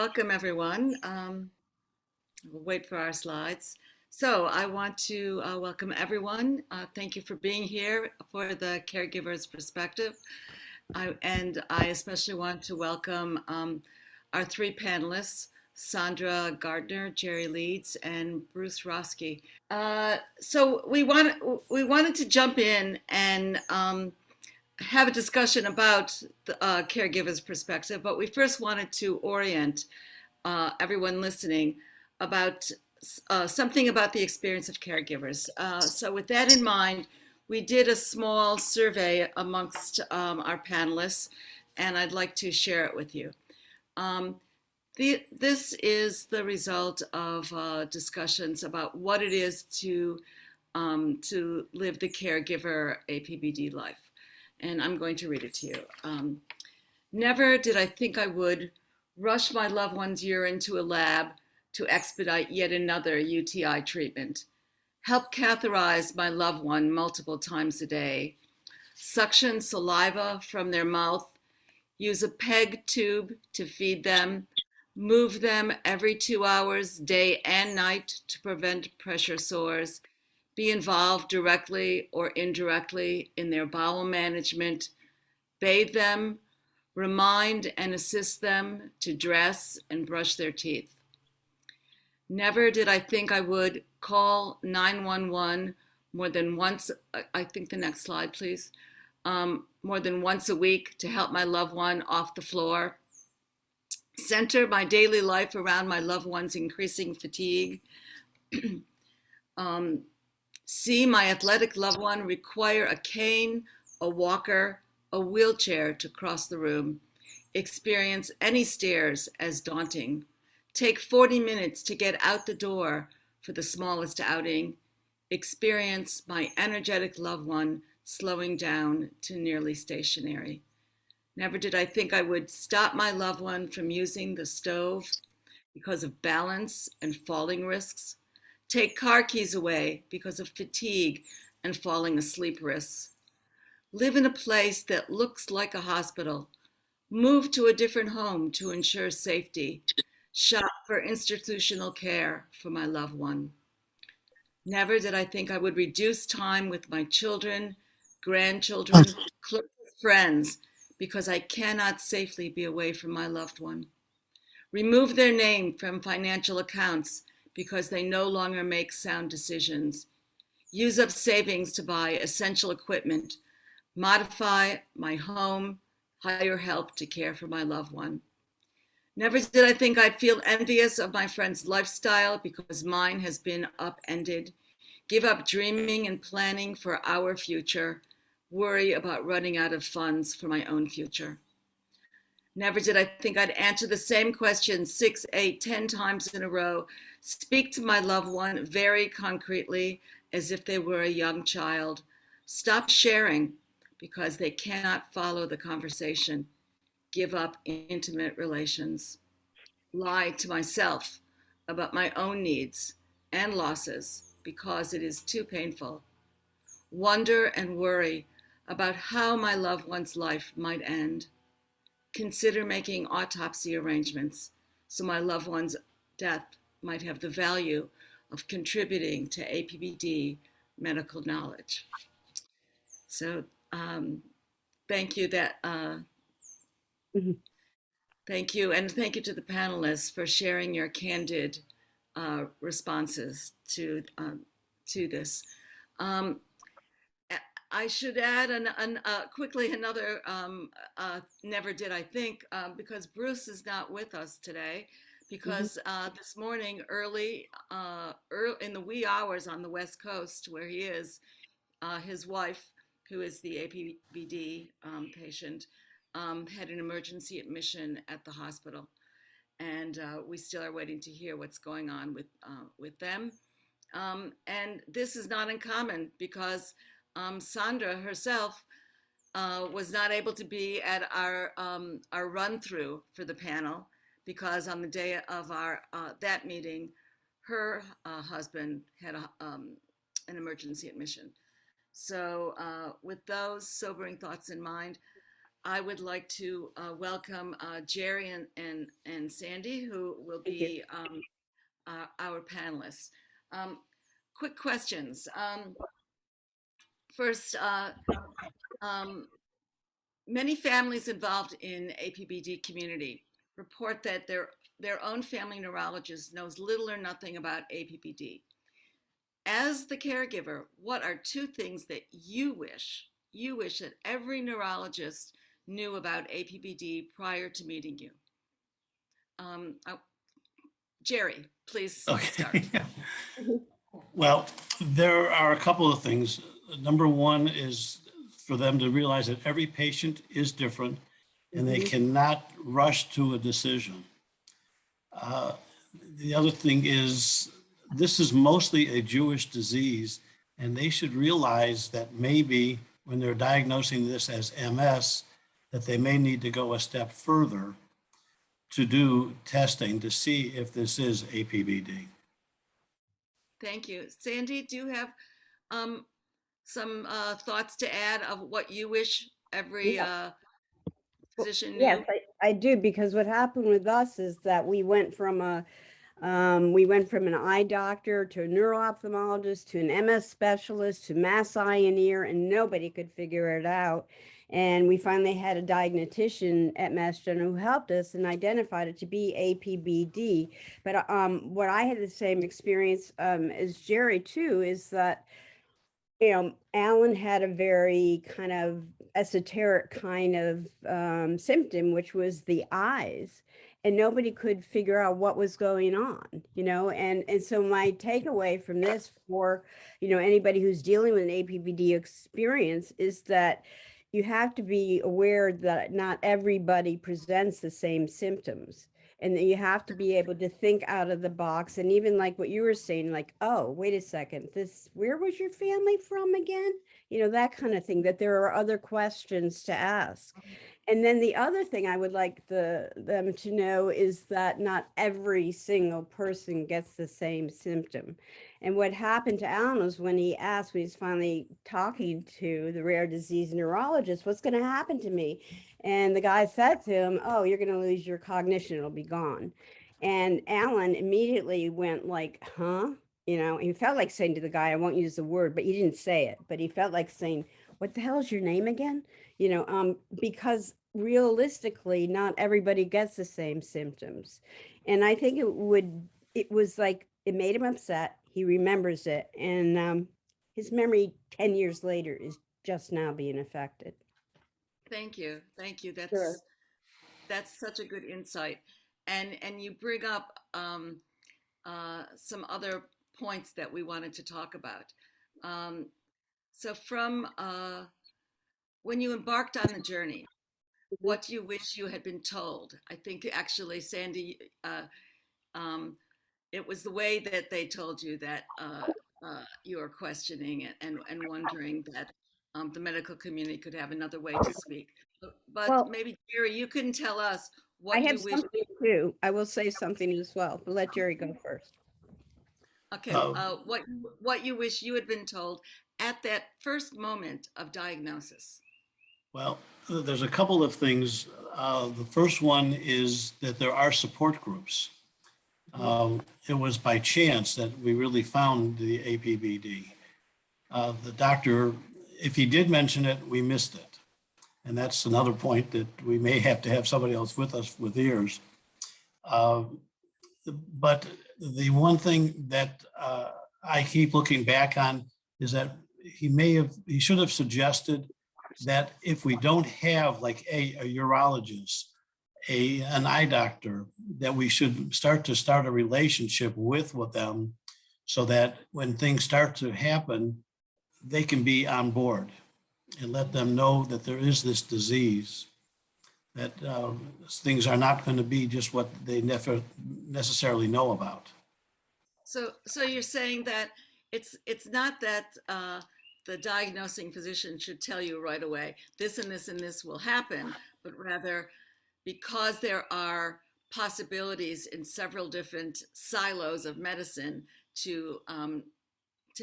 welcome everyone. We'll wait for our slides. So I want to welcome everyone. Thank you for being here for the Caregiver's Perspective. And I especially want to welcome our three panelists, Sandra Gardner, Jerry Leeds, and Bruce Roski. So we wanted to jump in and have a discussion about the caregiver's perspective, but we first wanted to orient everyone listening about something about the experience of caregivers. So with that in mind, we did a small survey amongst our panelists, and I'd like to share it with you. This is the result of discussions about what it is to live the caregiver APBD life. And I'm going to read it to you. Never did I think I would rush my loved one's urine to a lab to expedite yet another UTI treatment, help catheterize my loved one multiple times a day, suction saliva from their mouth, use a PEG tube to feed them, move them every 2 hours, day and night, to prevent pressure sores, be involved directly or indirectly in their bowel management, bathe them, remind and assist them to dress and brush their teeth. Never did I think I would call 911 more than once, I think the next slide, please, more than once a week to help my loved one off the floor, center my daily life around my loved one's increasing fatigue, see my athletic loved one require a cane, a walker, a wheelchair to cross the room, experience any stairs as daunting, take 40 minutes to get out the door for the smallest outing, experience my energetic loved one slowing down to nearly stationary. Never did I think I would stop my loved one from using the stove because of balance and falling risks, take car keys away because of fatigue and falling asleep risks, live in a place that looks like a hospital, move to a different home to ensure safety, shop for institutional care for my loved one. Never did I think I would reduce time with my children, grandchildren, close friends, because I cannot safely be away from my loved one. Remove their name from financial accounts because they no longer make sound decisions. Use up savings to buy essential equipment. Modify my home, hire help to care for my loved one. Never did I think I'd feel envious of my friend's lifestyle because mine has been upended. Give up dreaming and planning for our future. Worry about running out of funds for my own future. Never did I think I'd answer the same question 6, 8, 10 times in a row. Speak to my loved one very concretely as if they were a young child. Stop sharing because they cannot follow the conversation. Give up intimate relations. Lie to myself about my own needs and losses because it is too painful. Wonder and worry about how my loved one's life might end. Consider making autopsy arrangements so my loved one's death might have the value of contributing to APBD medical knowledge. So thank you thank you, and thank you to the panelists for sharing your candid responses to this. I should add quickly another never did I think, because Bruce is not with us today, because this morning early in the wee hours on the West Coast where he is, his wife, who is the APBD patient, had an emergency admission at the hospital. And we still are waiting to hear what's going on with them. And this is not uncommon because Sandra herself was not able to be at our run through for the panel because on the day of our that meeting, her husband had an emergency admission. So with those sobering thoughts in mind, I would like to welcome Jerry and Sandy, who will Thank you. be our panelists. Um, quick questions. First, um, many families involved in APBD community report that their own family neurologist knows little or nothing about APBD. As the caregiver, what are two things that you wish that every neurologist knew about APBD prior to meeting you? Oh, Jerry, please start. Okay. Well, there are a couple of things. Number one is for them to realize that every patient is different and they cannot rush to a decision. The other thing is this is mostly a Jewish disease, and they should realize that maybe when they're diagnosing this as MS, that they may need to go a step further to do testing to see if this is APBD. Thank you. Sandy, do you have some thoughts to add of what you wish every Yeah. physician knew? Yes, I do, because what happened with us is that we went from an eye doctor to a neuro-ophthalmologist to an MS specialist to mass eye and ear, and nobody could figure it out. And we finally had a diagnostician at Mass General who helped us and identified it to be APBD. But what I had the same experience as Jerry too, is that Alan had a very kind of esoteric kind of symptom, which was the eyes, and nobody could figure out what was going on, and so my takeaway from this for, anybody who's dealing with an APBD experience is that you have to be aware that not everybody presents the same symptoms. And you have to be able to think out of the box. And even like what you were saying, like, oh, wait a second, where was your family from again? That kind of thing, that there are other questions to ask. And then the other thing I would like them to know is that not every single person gets the same symptom. And what happened to Alan was when he's finally talking to the rare disease neurologist, what's going to happen to me? And the guy said to him, oh, you're going to lose your cognition. It'll be gone. And Alan immediately went like, huh? He felt like saying to the guy, I won't use the word, but he didn't say it, but he felt like saying, what the hell is your name again? Because realistically, not everybody gets the same symptoms. And I think it was like, it made him upset. He remembers it. And his memory 10 years later is just now being affected. Thank you. Thank you. Sure. That's such a good insight. And you bring up some other points that we wanted to talk about. So from when you embarked on the journey, what do you wish you had been told? I think actually, Sandy, it was the way that they told you that you were questioning and wondering that the medical community could have another way to speak. But Well, maybe, Jerry, you can tell us I what have you wish. something too. I will say something as well, but let Jerry go first. Okay, what you wish you had been told at that first moment of diagnosis. Well, there's a couple of things. The first one is that there are support groups. It was by chance that we really found the APBD. The doctor, if he did mention it, we missed it. And that's another point that we may have to have somebody else with us with ears. But the one thing that I keep looking back on is that he should have suggested that if we don't have like a urologist, an eye doctor, that we should start a relationship with them so that when things start to happen, they can be on board and let them know that there is this disease, that things are not going to be just what they never necessarily know about. So you're saying that it's not that the diagnosing physician should tell you right away this and this and this will happen, but rather because there are possibilities in several different silos of medicine to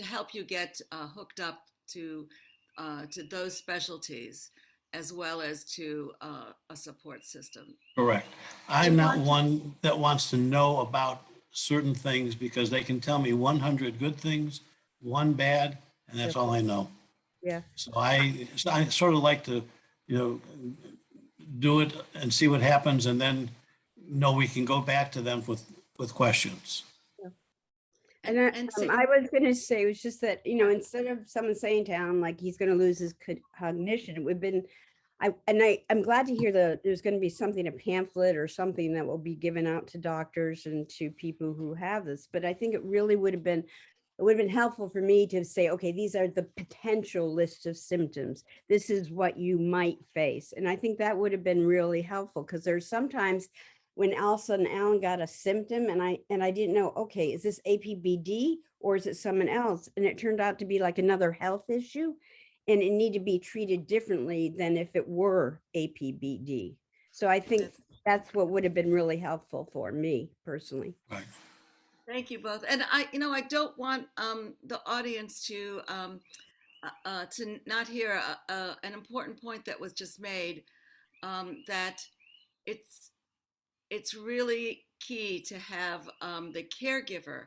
help you get hooked up to those specialties, as well as to a support system. Correct. I'm not want to- one that wants to know about certain things because they can tell me 100 good things, one bad, and that's all I know. Yeah. So I sort of like to, you know, do it and see what happens and then know we can go back to them with questions. And Sandy, I was going to say, it was just that, you know, instead of someone saying to him, like, he's going to lose his cognition, it would have been, I'm glad to hear that there's going to be something, a pamphlet or something that will be given out to doctors and to people who have this. But I think it really would have been, it would have been helpful for me to say, okay, these are the potential list of symptoms. This is what you might face. And I think that would have been really helpful because there's sometimes when all of a sudden Alan got a symptom and I didn't know, okay, is this APBD or is it someone else? And it turned out to be like another health issue and it needed to be treated differently than if it were APBD. So I think that's what would have been really helpful for me personally. Right. thank you both. And I don't want the audience to not hear an important point that was just made, that it's really key to have the caregiver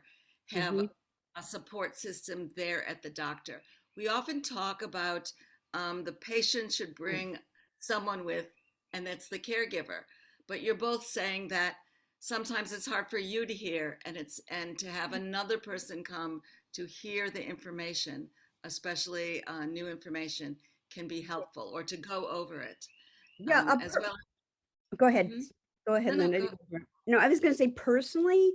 have Mhm. a support system there at the doctor. We often talk about the patient should bring someone with, and that's the caregiver. But you're both saying that sometimes it's hard for you to hear, and to have another person come to hear the information, especially new information, can be helpful, or to go over it Yeah, as well. go ahead. Mhm. Go ahead, No, Linda. go. No, I was going to say personally,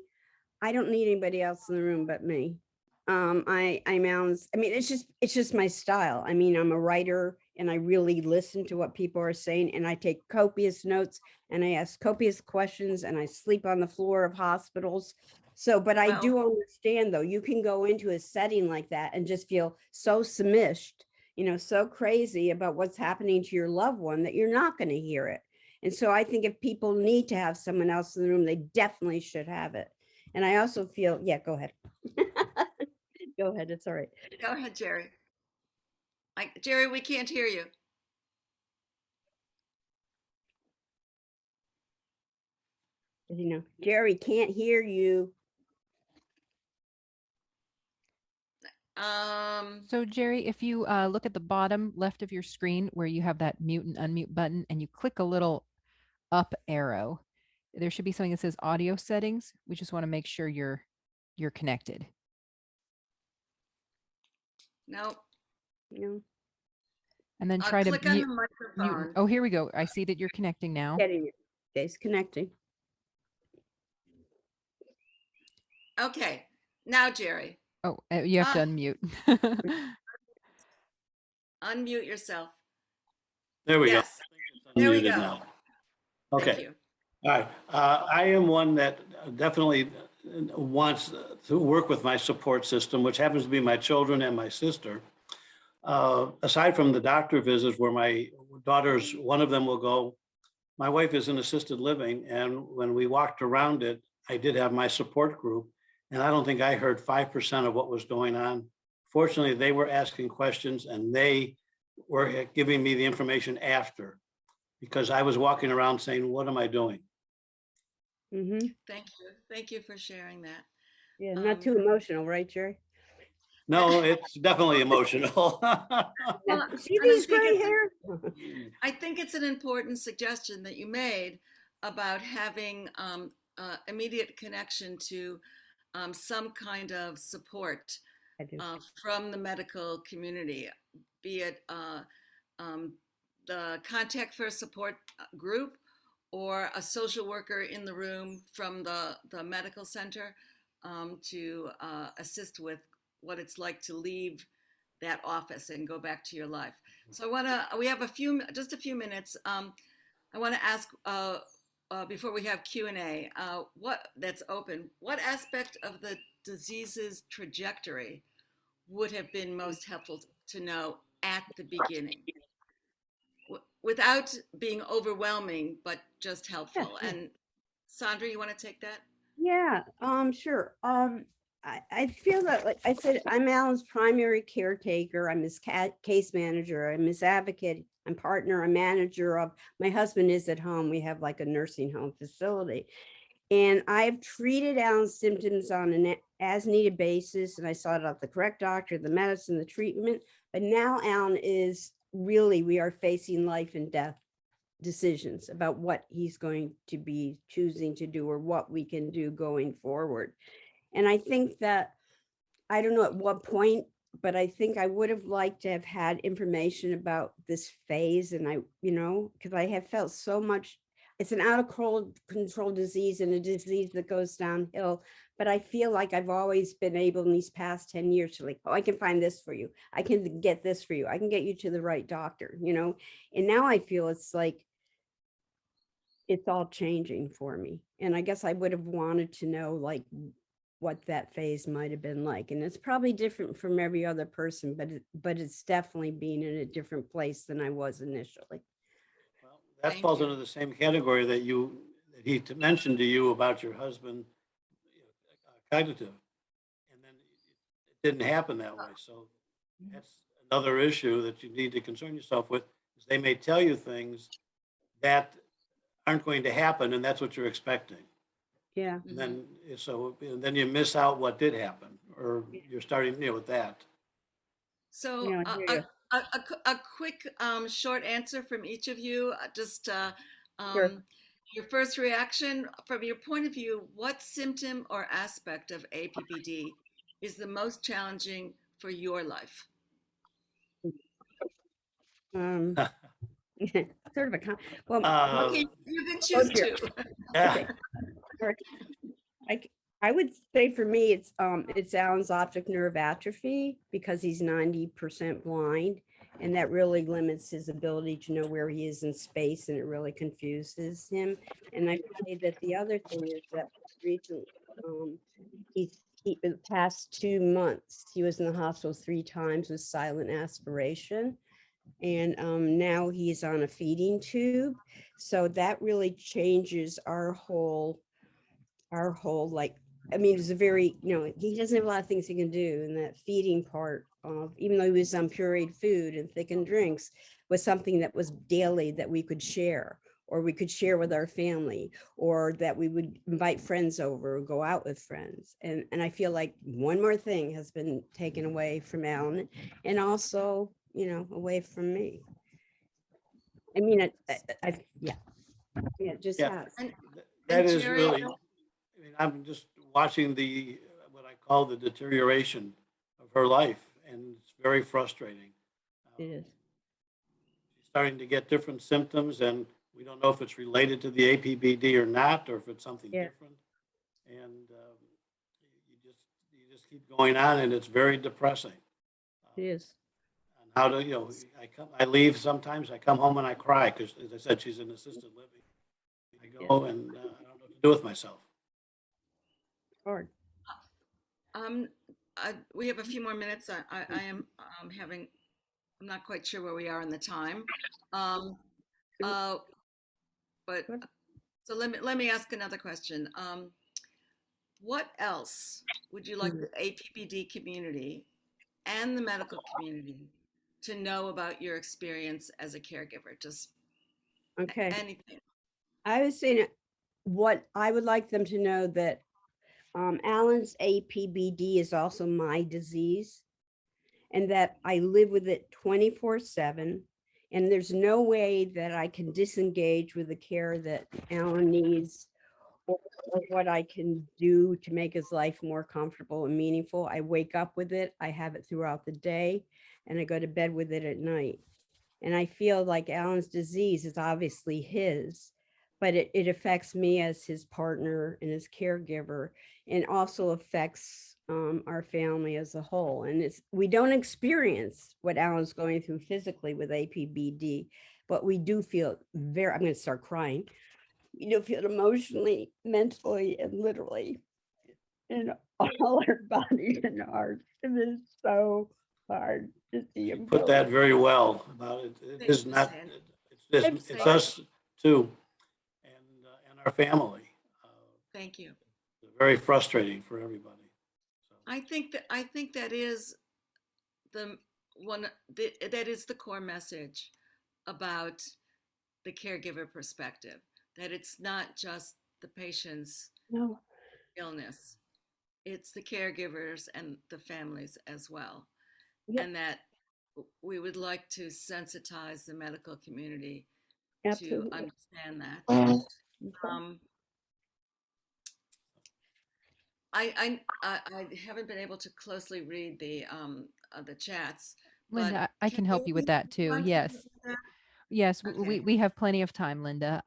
I don't need anybody else in the room but me. I'm Alan's, I mean, it's just my style. I mean, I'm a writer and I really listen to what people are saying and I take copious notes and I ask copious questions and I sleep on the floor of hospitals. So, but I Well, do understand though, you can go into a setting like that and just feel so smished, you know, so crazy about what's happening to your loved one that you're not going to hear it. And so I think if people need to have someone else in the room, they definitely should have it. And I also feel, yeah, go ahead. Go ahead, it's all right. Go ahead, Jerry. Jerry, we can't hear you. You know, Jerry can't hear you. So Jerry, if you look at the bottom left of your screen where you have that mute and unmute button and you click a little up arrow, there should be something that says audio settings. We just want to make sure you're connected. No. No, And then try to Click on mute. the microphone. Oh, here we go. I see that you're connecting now. getting it. Okay, it's connecting. Okay. Now, Jerry, Oh, you have to unmute. unmute yourself. There we Yes. go. There we Unmuted go. now. Thank Okay. you. All right. I am one that definitely wants to work with my support system, which happens to be my children and my sister. Aside from the doctor visits where my daughters, one of them will go, my wife is in assisted living. And when we walked around it, I did have my support group. And I don't think I heard 5% of what was going on. Fortunately, they were asking questions and they were giving me the information after, because I was walking around saying, what am I doing? Mm-hmm. Thank you. Thank you for sharing that. Yeah, not too emotional, right, Jerry? No, it's definitely emotional. Well, See and I these think gray it's- hair? I think it's an important suggestion that you made about having immediate connection to some kind of support I do. from the medical community, be it the Contact First support group or a social worker in the room from the medical center to assist with what it's like to leave that office and go back to your life. So we have just a few minutes. I want to ask before we have Q&A, that's open, what aspect of the disease's trajectory would have been most helpful to know at the beginning? Without being overwhelming, but just helpful. Yeah. And Sandra, you want to take that? Yeah, sure. I feel that, like I said, I'm Alan's primary caretaker. I'm his case manager. I'm his advocate. I'm partner, a manager of, my husband is at home. We have like a nursing home facility. And I've treated Alan's symptoms on an as needed basis, and I sought out the correct doctor, the medicine, the treatment. But now Alan is really, we are facing life and death decisions about what he's going to be choosing to do or what we can do going forward. And I think that, I don't know at what point, but I think I would have liked to have had information about this phase. And I, because I have felt so much, it's an out of control disease and a disease that goes downhill. But I feel like I've always been able in these past 10 years to like, oh, I can find this for you. I can get this for you. I can get you to the right doctor, And now I feel it's like, it's all changing for me. And I guess I would have wanted to know like what that phase might have been like. And it's probably different from every other person, but it's definitely being in a different place than I was initially. Well, that Thank falls you. under the same category that he mentioned to you about your husband, cognitive. And then it didn't happen that way. So that's another issue that you need to concern yourself with, is they may tell you things that aren't going to happen, and that's what you're expecting. Yeah. And then you miss out what did happen, or you're starting with that. So Yeah, I hear a quick short answer from each of you. Sure. Your first reaction from your point of view, what symptom or aspect of APPD is the most challenging for your life? Sort of well, Okay, you can choose dear. two. Yeah. I would say for me, it's Alan's optic nerve atrophy because he's 90% blind, and that really limits his ability to know where he is in space, and it really confuses him. And I say that the other thing is that recently, the past 2 months, he was in the hospital 3 times with silent aspiration. And now he's on a feeding tube. So that really changes our whole like, I mean, it's a very, he doesn't have a lot of things he can do. And that feeding part of, even though he was on pureed food and thickened drinks, was something that was daily that we could share, or we could share with our family, or that we would invite friends over or go out with friends. And I feel like one more thing has been taken away from Alan, and also, away from me. I mean, it just Yeah. has. That is Jerry? really, I'm just watching what I call the deterioration of her life, and it's very frustrating. It is. She's starting to get different symptoms, and we don't know if it's related to the APBD or not, or if it's something Yeah. different. And you just keep going on, and it's very depressing. It is. And how do I leave sometimes, I come home and I cry because, as I said, she's in assisted living. I go and I don't know what to do with myself. Hard. We have a few more minutes. I am I'm not quite sure where we are in the time. But so let me ask another question. What else would you like the APPD community and the medical community to know about your experience as a caregiver? Just Okay. anything. I was saying what I would like them to know that Alan's APBD is also my disease, and that I live with it 24/7. And there's no way that I can disengage with the care that Alan needs, or what I can do to make his life more comfortable and meaningful. I wake up with it, I have it throughout the day, and I go to bed with it at night. And I feel like Alan's disease is obviously his, but it affects me as his partner and his caregiver, and also affects our family as a whole. And we don't experience what Alan's going through physically with APBD, but we do feel I'm going to start crying. Feel emotionally, mentally, and literally in all our bodies and hearts. It is so hard to see him. Put that very well about it. It is not, it's us too, and our family. Thank you. Very frustrating for everybody. So. I think that is the core message about the caregiver perspective, that it's not just the patient's No. illness, it's the caregivers and the families as well. Yep. And that we would like to sensitize the medical community to Absolutely. understand that. Okay. Um, I haven't been able to closely read the chats, but Linda, I can help you with that too. want to Yes. do that? Yes, Okay. we have plenty of time, Linda.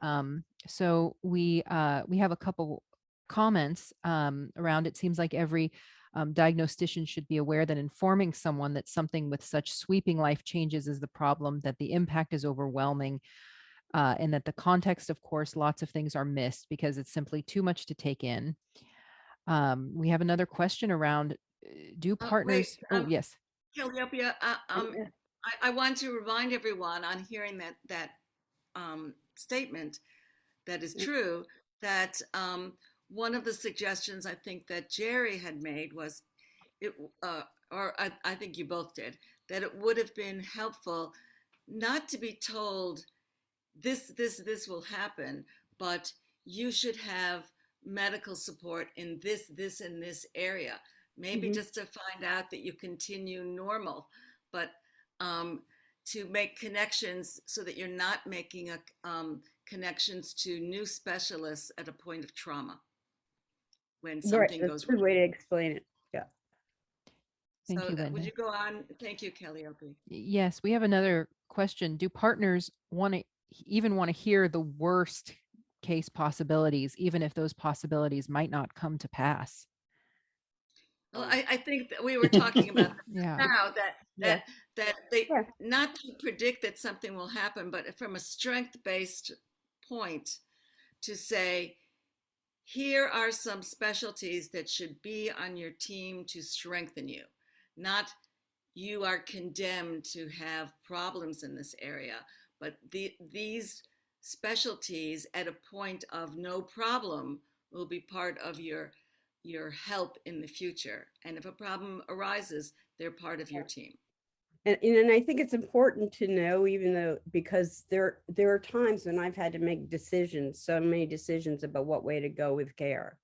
So we have a couple comments around. It seems like every diagnostician should be aware that informing someone that something with such sweeping life changes is the problem, that the impact is overwhelming, and that the context, of course, lots of things are missed because it's simply too much to take in. We have another question around do Wait, partners? Oh, yes. Calliope, I want to remind everyone on hearing that statement that is true, that one of the suggestions I think that Jerry had made was, it, or I think you both did, that it would have been helpful not to be told this will happen, but you should have medical support in this and this area. Maybe Mhm. just to find out that you continue normal, but to make connections so that you're not making connections to new specialists at a point of trauma when Right. something That's goes a good wrong. way to explain it. Yeah. Thank So you, would Linda. you go on? Thank you, Calliope. Yes, we have another question. Do partners even want to hear the worst case possibilities, even if those possibilities might not come to pass? Well, I think that we were talking about Yeah. now Yeah. that they, Yeah. not to predict that something will happen, but from a strength-based point to say, here are some specialties that should be on your team to strengthen you, not you are condemned to have problems in this area, but these specialties at a point of no problem will be part of your help in the future. And if a problem arises, they're part of your team. And I think it's important to know, even though, because there are times when I've had to make decisions, so many decisions about what way to go with care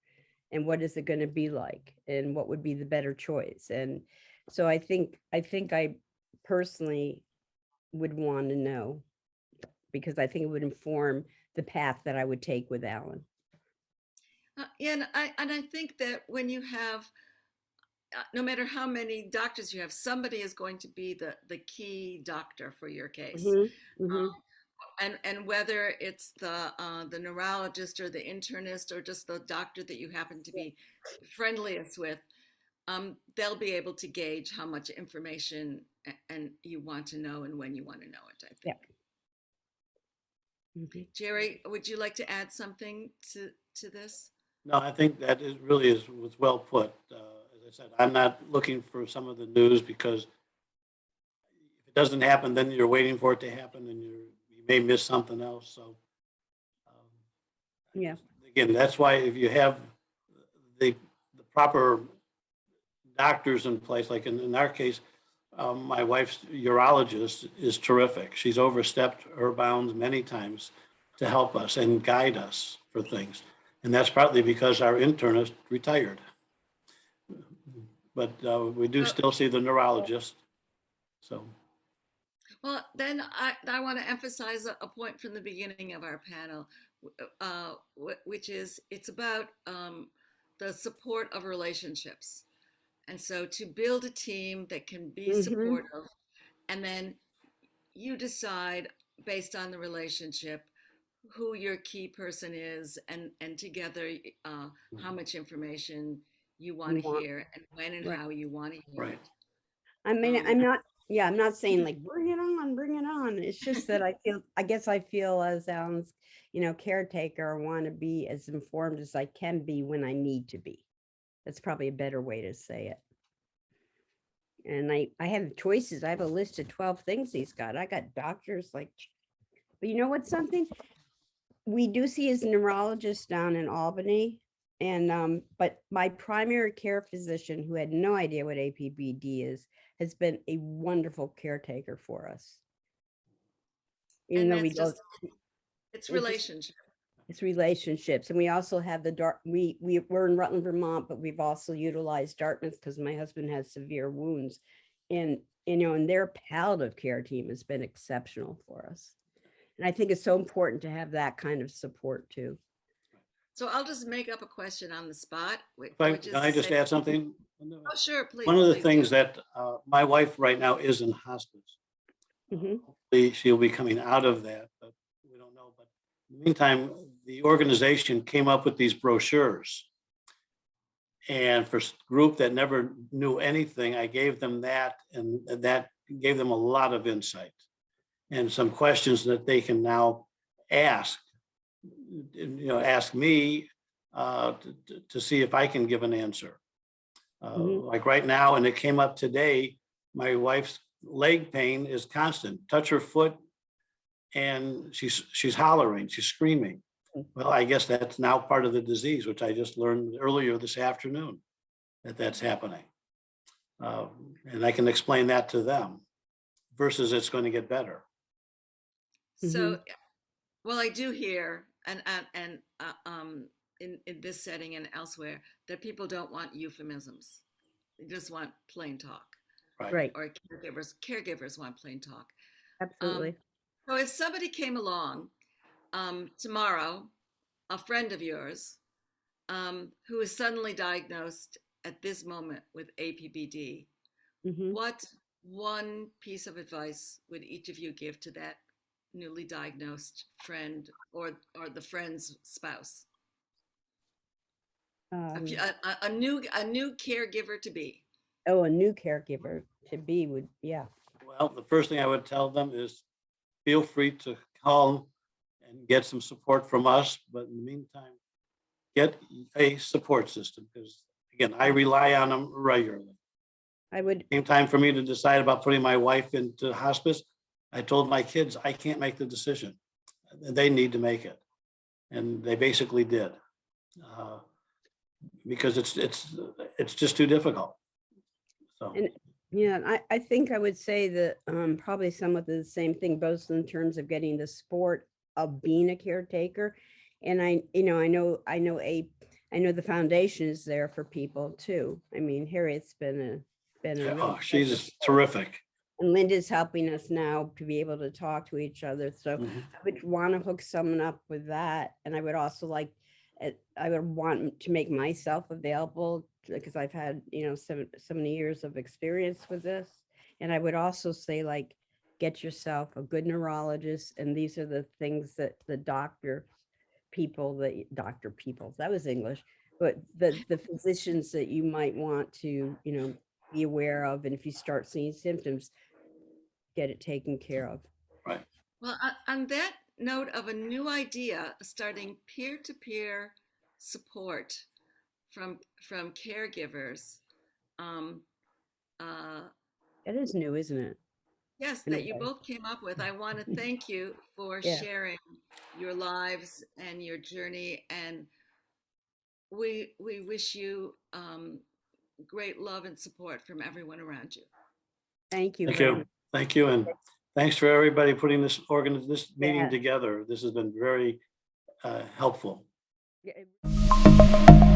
and what is it going to be like and what would be the better choice. And so I think I personally would want to know, because I think it would inform the path that I would take with Alan. And I think that when you have, no matter how many doctors you have, somebody is going to be the key doctor for your case. And whether it's the neurologist or the internist or just the doctor that you happen to be friendliest with, they'll be able to gauge how much information and you want to know and when you want to know it, I think. Yeah. Jerry, would you like to add something to this? No, I think that was well put. As I said, I'm not looking for some of the news, because if it doesn't happen, then you're waiting for it to happen, and you may miss something else. So, Yeah. again, that's why if you have the proper doctors in place, like in our case, my wife's urologist is terrific. She's overstepped her bounds many times to help us and guide us for things. And that's partly because our internist retired. But we do still see the neurologist. So. Well, then I want to emphasize a point from the beginning of our panel, which is it's about the support of relationships. And so to build a team that can be supportive, and then you decide based on the relationship who your key person is, and together how much information you want to hear and when and how you want to hear it. I mean, I'm not saying like bring it on. It's just that I guess I feel as Alan's, caretaker, I want to be as informed as I can be when I need to be. That's probably a better way to say it. And I have choices. I have a list of 12 things he's got. I got doctors but you know what's something? We do see his neurologist down in Albany. And but my primary care physician, who had no idea what APBD is, has been a wonderful caretaker for us. even And though we that's go, just, it's just- relationship. it's relationships. And we also have we're in Rutland, Vermont, but we've also utilized Dartmouth because my husband has severe wounds. And, and their palliative care team has been exceptional for us. And I think it's so important to have that kind of support too. So I'll just make up a question on the spot. Can I just add something? Oh, sure, please. One of the please things do. that my wife right now is in hospice. Mhm. Hopefully she'll be coming out of that, but we don't know. But in the meantime, the organization came up with these brochures. And for a group that never knew anything, I gave them that, and that gave them a lot of insight and some questions that they can now ask, ask me to see if I can give an answer. Like right now, and it came up today, my wife's leg pain is constant. Touch her foot and she's hollering, she's screaming. Well, I guess that's now part of the disease, which I just learned earlier this afternoon that's happening. And I can explain that to them versus it's going to get better. So, well, I do hear, and in this setting and elsewhere, that people don't want euphemisms. They just want plain talk. Right. Or caregivers want plain talk. Absolutely. So if somebody came along tomorrow, a friend of yours, who is suddenly diagnosed at this moment with APBD, what one piece of advice would each of you give to that newly diagnosed friend or the friend's spouse? A new caregiver to be. Oh, a new caregiver to be would, yeah. Well, the first thing I would tell them is feel free to call and get some support from us. But in the meantime, get a support system because, again, I rely on them regularly. I would. Came time for me to decide about putting my wife into hospice. I told my kids, I can't make the decision. They need to make it. And they basically did. Because it's just too difficult. So. And yeah, I think I would say that probably somewhat the same thing, both in terms of getting the support of being a caretaker. And I know the foundation is there for people too. I mean, Harriet's been a real she's terrific. And Linda's helping us now to be able to talk to each other. So I would want to hook someone up with that. And I would also I would want to make myself available because I've had, so many years of experience with this. And I would also say, get yourself a good neurologist. And these are the things that the doctor people, that was English, but the physicians that you might want to, be aware of. And if you start seeing symptoms, get it taken care of. Right. Well, on that note of a new idea, starting peer-to-peer support from caregivers. It is new, isn't it? Yes, that you both came up with. I want to thank you for sharing your lives and your journey, and we wish you great love and support from everyone around you. Thank you. Thank you. And thanks for everybody putting this meeting together. This has been very helpful. Yeah.